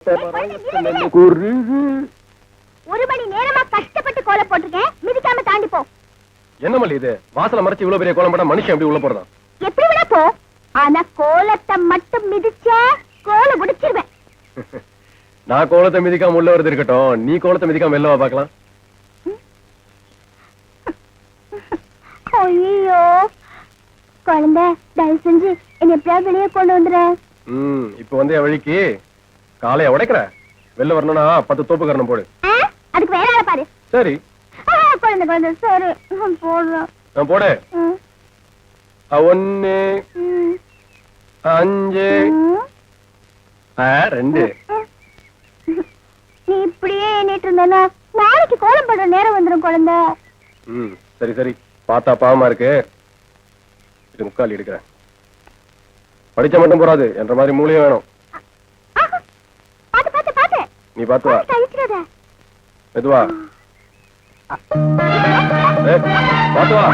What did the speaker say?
ஒரு மணி நேரமா கஷ்டப்பட்டு கோலம் போட்டிருக்கேன், மிதிக்காம தாண்டி போ. என்ன மல்லி இது? வாசல மறைச்சு இவ்வளவு பெரிய கோலம் போட்டா மனுஷன் எப்படி உள்ள போறதா? எப்படி விட போ, ஆனா கோலத்தை மட்டும் மிதிச்ச கோலம் முடிச்சிருவேன். நான் கோலத்தை மிதிக்காம உள்ள வருது இருக்கட்டும், நீ கோலத்தை மிதிக்காம வெளில வா பாக்கலாம். ஐயோ குழந்தை, தயவு செஞ்சு என்ன எப்படியா வெளியே கொண்டு வந்துற. இப்ப வந்து என் வழிக்கு காலைய உடைக்கிற, வெளில வரணும்னா 10 தோப்பு கரணம் போடு. அதுக்கு வேற ஆளை பாரு. சரி குழந்தை குழந்தை சரி போடுறேன். போடு. 1 5 2. நீ இப்படியே எண்ணிட்டு இருந்தா நாளைக்கு கோலம் போடுற நேரம் வந்துடும் குழந்தை. சரி சரி, பார்த்தா பாவமா இருக்கு, இது முக்கால் எடுக்கிறேன். படிச்ச மட்டும் போறாது, என்ற மாதிரி மூளையும் வேணும். பாத்து பாத்து பாத்து, நீ பாத்து வா. மெதுவா பாத்து வா.